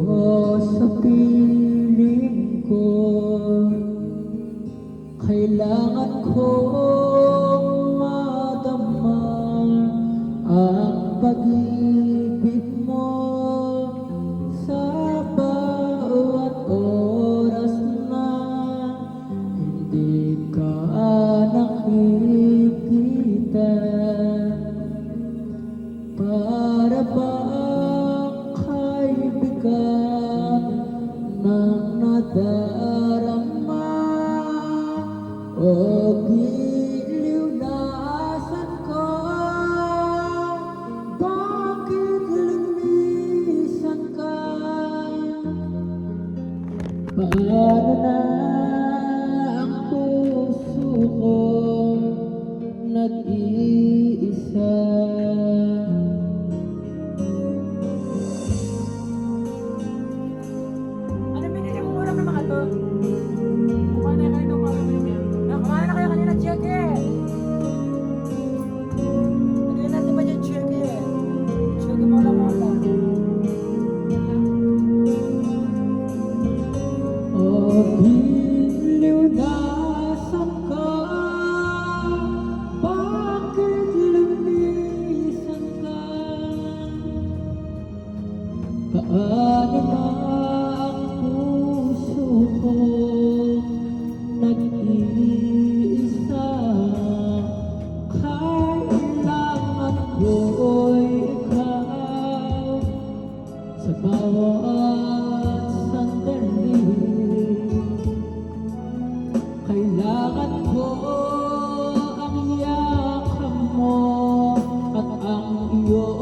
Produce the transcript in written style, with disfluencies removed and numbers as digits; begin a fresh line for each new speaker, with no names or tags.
sa piling ko, kailangan kong madama ang pag-ibig mo sa bawat oras na hindi ka nakikita. Para bang kaibigan ng nadarama o giliw na asan ko? Bakit lumisan ka? Paano na ang puso ko nag-iisa?
Ano binili mo ulam ng mga to? Kumain na kayo ng mga binili. Kumain na kayo kanina, Cheke! Lagyan natin ba dyan, Cheke? Cheke mo lang.
O giliw na asan ka? Bakit lumisan ka? Paano na ang puso ko nag-iisa? Kailangan ko'y ikaw sa bawat sandali. Kailangan ko ang yakap mo at ang iyong